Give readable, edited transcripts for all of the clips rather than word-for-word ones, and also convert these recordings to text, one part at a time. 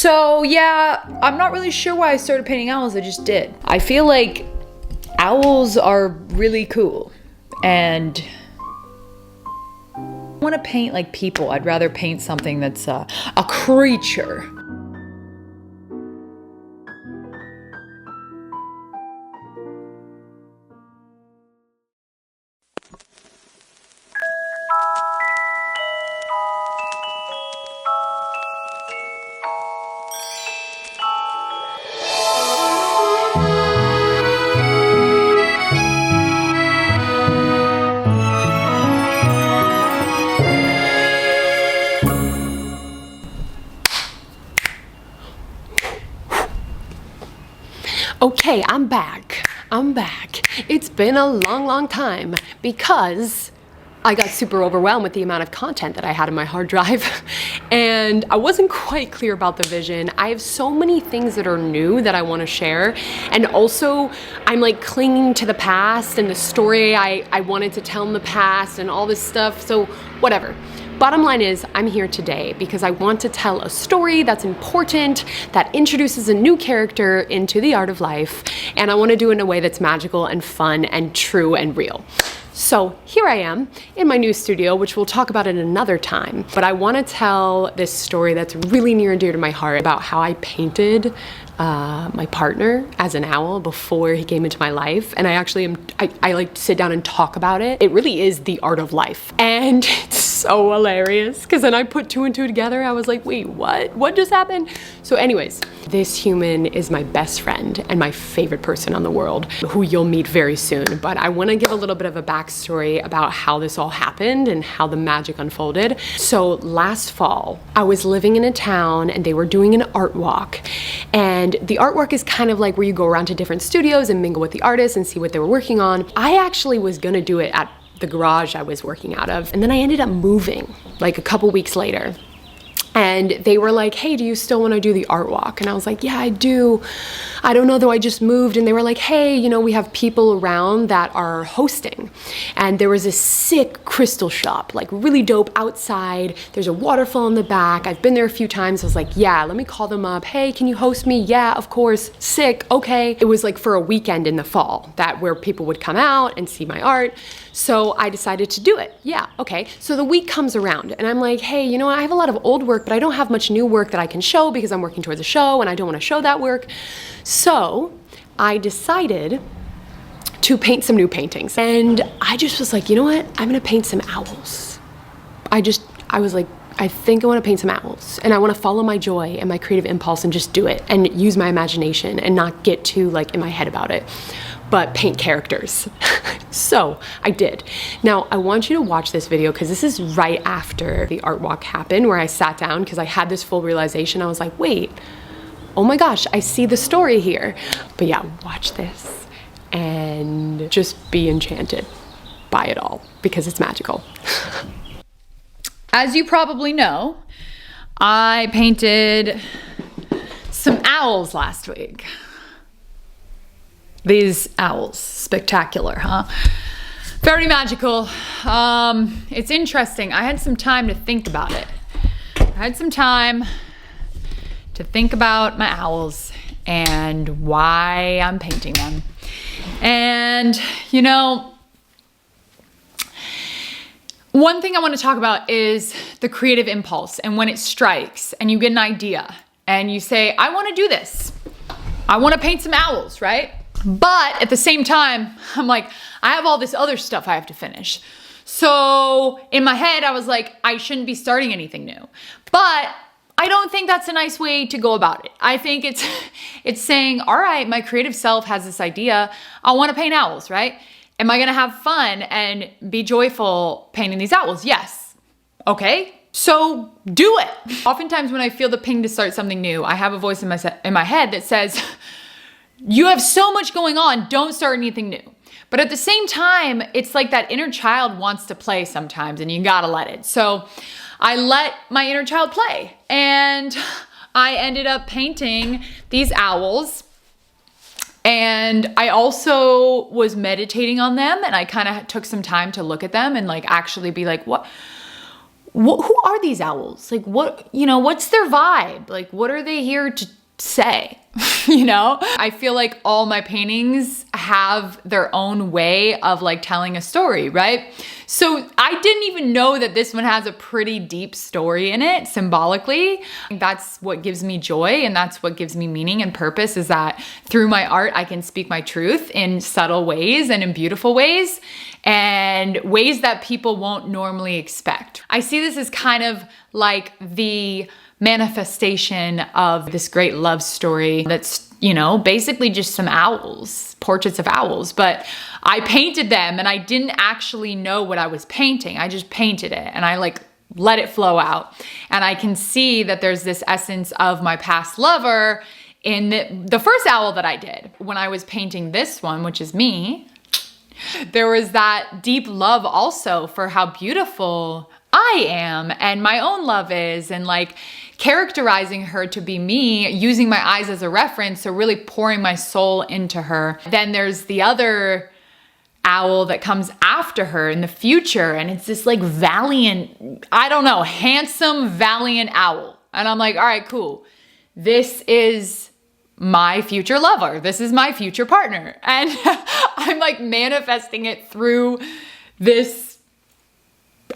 So yeah, I'm not really sure why I started painting owls, I just did. I feel like owls are really cool, and I want to paint like people. I'd rather paint something that's a creature. Okay, I'm back. It's been a long time because I got super overwhelmed with the amount of content that I had in my hard drive and I wasn't quite clear about the vision. I have so many things that are new that I want to share, and also I'm like clinging to the past and the story I wanted to tell in the past and all this stuff, so whatever. Bottom line is, I'm here today because I want to tell a story that's important, that introduces a new character into the art of life, and I want to do it in a way that's magical and fun and true and real. So here I am in my new studio, which we'll talk about at another time, but I want to tell this story that's really near and dear to my heart about how I painted my partner as an owl before he came into my life. And I like to sit down and talk about it. It really is the art of life. And it's so hilarious because then I put two and two together. I was like, wait, what just happened? So anyways, this human is my best friend and my favorite person on the world, who you'll meet very soon. But I want to give a little bit of a backstory about how this all happened and how the magic unfolded. So last fall, I was living in a town and they were doing an art walk. And the artwork is kind of like where you go around to different studios and mingle with the artists and see what they were working on. I actually was gonna do it at the garage I was working out of, and then I ended up moving like a couple weeks later. And they were like, hey, do you still want to do the art walk? And I was like, yeah, I do. I don't know though, I just moved. And they were like, hey, you know, we have people around that are hosting. And there was a sick crystal shop, like really dope outside. There's a waterfall in the back. I've been there a few times. I was like, yeah, let me call them up. Hey, can you host me? Yeah, of course. Sick. Okay. It was like for a weekend in the fall where people would come out and see my art. So I decided to do it. Yeah, okay. So the week comes around and I'm like, hey, you know, I have a lot of old work, but I don't have much new work that I can show because I'm working towards a show and I don't want to show that work. So I decided to paint some new paintings. And I just was like, you know what? I'm gonna paint some owls. I was like, I think I want to paint some owls and I want to follow my joy and my creative impulse and just do it and use my imagination and not get too like in my head about it, but paint characters. So I did. Now I want you to watch this video because this is right after the art walk happened, where I sat down because I had this full realization. I was like, wait, oh my gosh, I see the story here. But yeah, watch this and just be enchanted by it all because it's magical. As you probably know, I painted some owls last week. These owls, spectacular, huh? Very magical. It's interesting. I had some time to think about it. I had some time to think about my owls and why I'm painting them. And, you know, one thing I want to talk about is the creative impulse and when it strikes and you get an idea and you say, I want to do this. I want to paint some owls, right? But at the same time, I'm like, I have all this other stuff I have to finish. So in my head, I was like, I shouldn't be starting anything new. But I don't think that's a nice way to go about it. I think it's saying, all right, my creative self has this idea. I want to paint owls, right? Am I gonna have fun and be joyful painting these owls? Yes. Okay, so do it. Oftentimes when I feel the ping to start something new, I have a voice in my head that says, you have so much going on, don't start anything new. But at the same time, it's like that inner child wants to play sometimes and you gotta let it. So I let my inner child play and I ended up painting these owls. And I also was meditating on them and I kind of took some time to look at them and like actually be like, who are these owls? Like, what, what's their vibe? Like, what are they here to say? I feel like all my paintings have their own way of like telling a story, right? So I didn't even know that this one has a pretty deep story in it symbolically. That's what gives me joy, and that's what gives me meaning and purpose, is that through my art, I can speak my truth in subtle ways and in beautiful ways, and ways that people won't normally expect. I see this as kind of like the manifestation of this great love story that's, basically just some owls, portraits of owls. But I painted them and I didn't actually know what I was painting. I just painted it and I let it flow out. And I can see that there's this essence of my past lover in the first owl that I did. When I was painting this one, which is me, there was that deep love also for how beautiful I am and my own love is, and like characterizing her to be me, using my eyes as a reference, so really pouring my soul into her. Then there's the other owl that comes after her in the future, and it's this like valiant, handsome, valiant owl. And I'm like, all right, cool. This is my future lover. This is my future partner. And I'm like manifesting it through this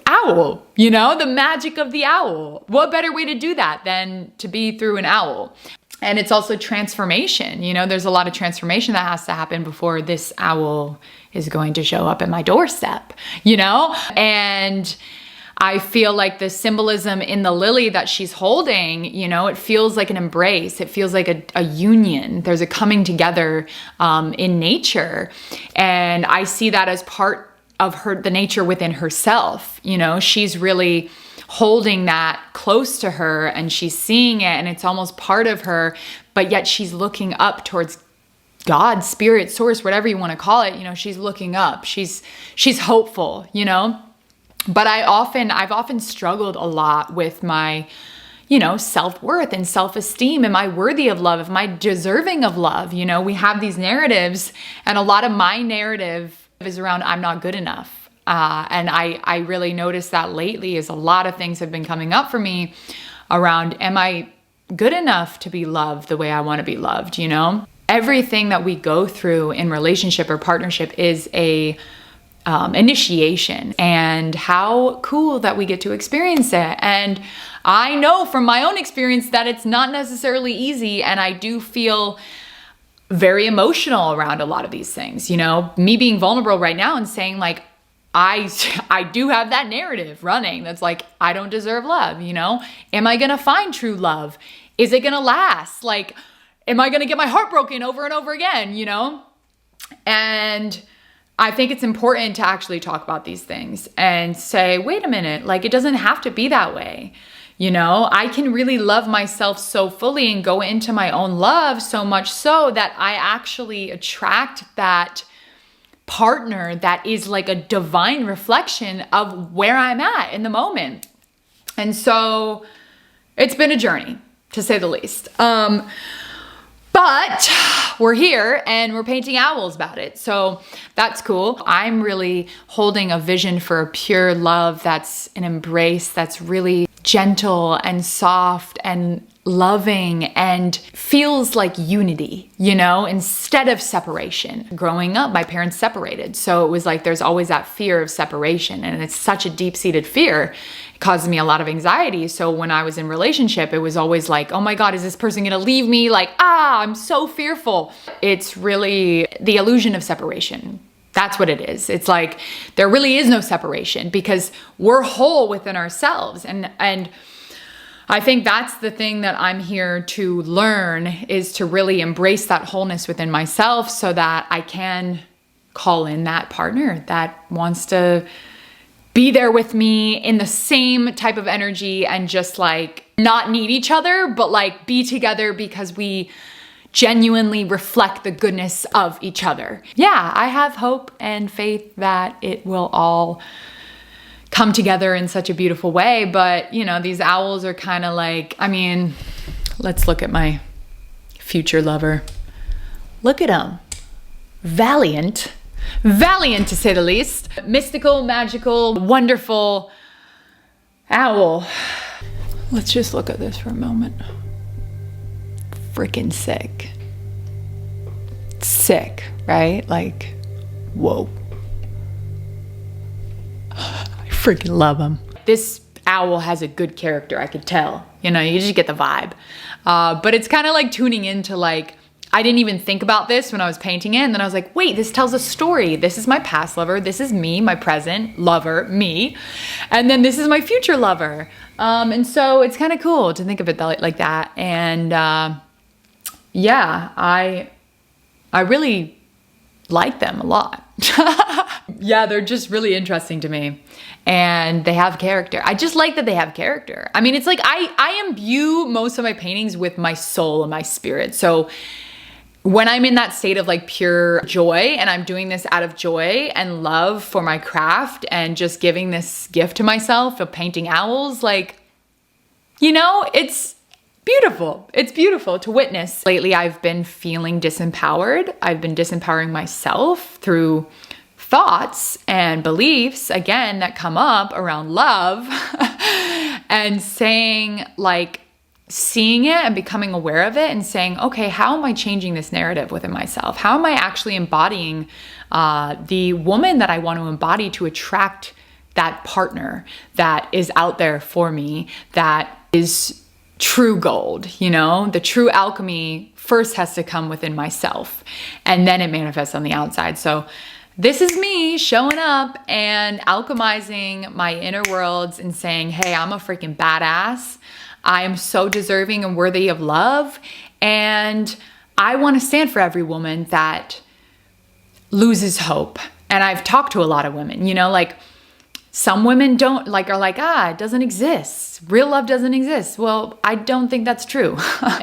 owl, the magic of the owl. What better way to do that than to be through an owl? And it's also transformation. There's a lot of transformation that has to happen before this owl is going to show up at my doorstep, And I feel like the symbolism in the lily that she's holding, it feels like an embrace. It feels like a union. There's a coming together in nature. And I see that as part of the nature within herself. She's really holding that close to her and she's seeing it and it's almost part of her, but yet she's looking up towards God, spirit, source, whatever you want to call it. She's looking up. She's hopeful, But I've often struggled a lot with my, self-worth and self-esteem. Am I worthy of love? Am I deserving of love? We have these narratives, and a lot of my narrative is around I'm not good enough. And I really noticed that lately, is a lot of things have been coming up for me around, am I good enough to be loved the way I want to be loved? Everything that we go through in relationship or partnership is a initiation, and how cool that we get to experience it. And I know from my own experience that it's not necessarily easy, and I do feel very emotional around a lot of these things. Me being vulnerable right now and saying like, I do have that narrative running that's like, I don't deserve love. Am I gonna find true love? Is it gonna last? Like, am I gonna get my heart broken over and over again? And I think it's important to actually talk about these things and say, wait a minute, like, it doesn't have to be that way. I can really love myself so fully and go into my own love so much so that I actually attract that partner that is like a divine reflection of where I'm at in the moment. And so it's been a journey, to say the least. But we're here and we're painting owls about it. So that's cool. I'm really holding a vision for a pure love that's an embrace, that's really gentle and soft and loving and feels like unity, instead of separation. Growing up, my parents separated. So it was like there's always that fear of separation. And it's such a deep-seated fear. It caused me a lot of anxiety. So when I was in relationship, it was always like, oh my God, is this person gonna leave me? Like, I'm so fearful. It's really the illusion of separation. That's what it is. It's like there really is no separation because we're whole within ourselves. And I think that's the thing that I'm here to learn, is to really embrace that wholeness within myself so that I can call in that partner that wants to be there with me in the same type of energy and just like not need each other, but like be together because we genuinely reflect the goodness of each other. Yeah, I have hope and faith that it will all come together in such a beautiful way. But, these owls are kind of like, let's look at my future lover. Look at him. Valiant to say the least. Mystical, magical, wonderful, Owl. Let's just look at this for a moment. Freaking sick. Sick, right? Like, whoa. I freaking love him. This owl has a good character, I could tell. You know, you just get the vibe. But it's kind of like tuning into like, I didn't even think about this when I was painting it. And then I was like, wait, this tells a story. This is my past lover. This is me, my present lover, me. And then this is my future lover. And so it's kind of cool to think of it like that. And yeah, I really like them a lot. Yeah, they're just really interesting to me. And they have character. I just like that they have character. I mean, it's like I imbue most of my paintings with my soul and my spirit. So when I'm in that state of like pure joy and I'm doing this out of joy and love for my craft and just giving this gift to myself of painting owls, like, you know, it's beautiful. It's beautiful to witness. Lately, I've been feeling disempowered. I've been disempowering myself through thoughts and beliefs, again, that come up around love and saying like, seeing it and becoming aware of it and saying, okay, how am I changing this narrative within myself? How am I actually embodying the woman that I want to embody to attract that partner that is out there for me, that is true gold, you know? The true alchemy first has to come within myself and then it manifests on the outside. So this is me showing up and alchemizing my inner worlds and saying, hey, I'm a freaking badass. I am so deserving and worthy of love. And I want to stand for every woman that loses hope. And I've talked to a lot of women, you know, like some women don't like, are like, it doesn't exist. Real love doesn't exist. Well, I don't think that's true.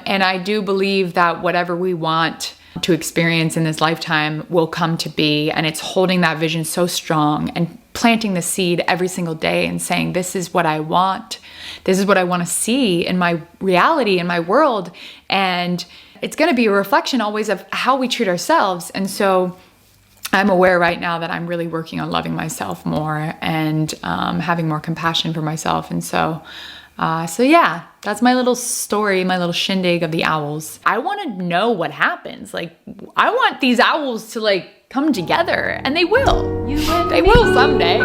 And I do believe that whatever we want to experience in this lifetime will come to be. And it's holding that vision so strong and planting the seed every single day and saying, this is what I want. This is what I want to see in my reality, in my world. And it's going to be a reflection always of how we treat ourselves. And so I'm aware right now that I'm really working on loving myself more and having more compassion for myself. And so yeah, that's my little story, my little shindig of the owls. I want to know what happens. Like, I want these owls to like come together, and they will. They will someday.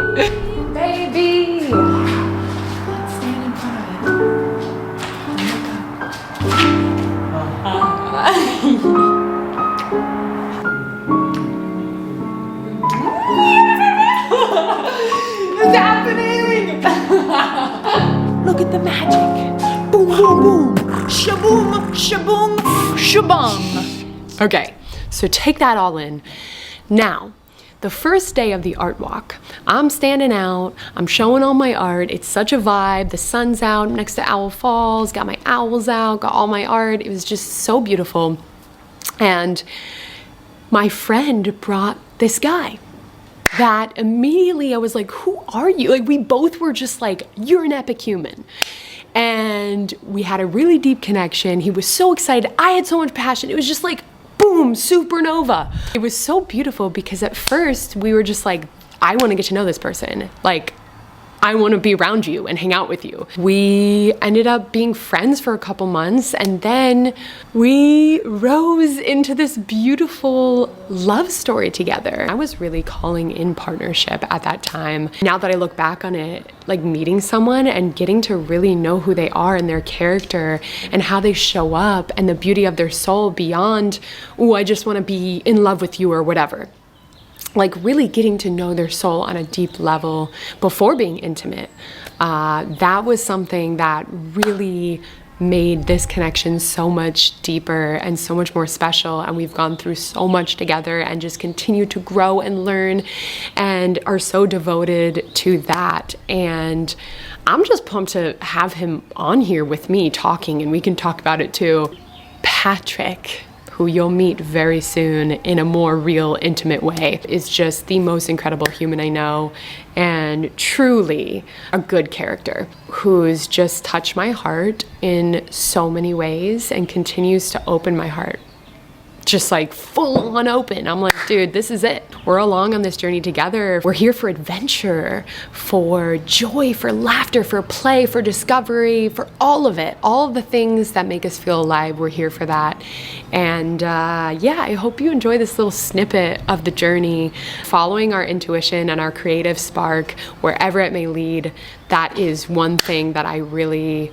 Baby. Let's stand in front of it. It's happening. Look at the magic. Boom, boom, boom. Shaboom, shaboom, shabong. Okay, so take that all in. Now, the first day of the art walk, I'm standing out, I'm showing all my art. It's such a vibe. The sun's out next to Owl Falls, got my owls out, got all my art. It was just so beautiful. And my friend brought this guy that immediately I was like, who are you? Like, we both were just like, you're an epic human. And we had a really deep connection. He was so excited. I had so much passion. It was just like, boom, supernova. It was so beautiful because at first we were just like, I want to get to know this person. Like, I want to be around you and hang out with you. We ended up being friends for a couple months, and then we rose into this beautiful love story together. I was really calling in partnership at that time. Now that I look back on it, like meeting someone and getting to really know who they are and their character and how they show up and the beauty of their soul beyond, oh, I just want to be in love with you or whatever. Like really getting to know their soul on a deep level before being intimate. That was something that really made this connection so much deeper and so much more special. And we've gone through so much together and just continue to grow and learn and are so devoted to that. And I'm just pumped to have him on here with me talking, and we can talk about it too. Patrick, who you'll meet very soon in a more real, intimate way, is just the most incredible human I know, and truly a good character who's just touched my heart in so many ways and continues to open my heart just like full on open. I'm like, dude, this is it. We're along on this journey together. We're here for adventure, for joy, for laughter, for play, for discovery, for all of it. All of the things that make us feel alive, we're here for that. And yeah, I hope you enjoy this little snippet of the journey, following our intuition and our creative spark, wherever it may lead. That is one thing that I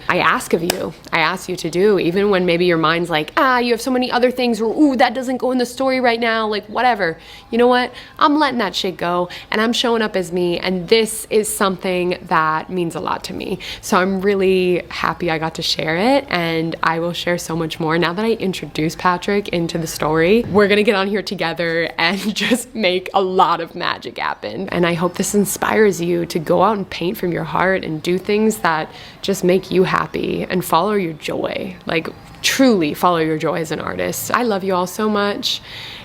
ask of you. I ask you to do, even when maybe your mind's like, you have so many other things, or ooh, that doesn't go in the story right now, like whatever. You know what? I'm letting that shit go, and I'm showing up as me, and this is something that means a lot to me. So I'm really happy I got to share it, and I will share so much more. Now that I introduced Patrick into the story, we're gonna get on here together and just make a lot of magic happen. And I hope this inspires you to go out and paint from your heart and do things that just make you happy and follow your joy. Like, truly follow your joy as an artist. I love you all so much,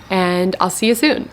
and I'll see you soon.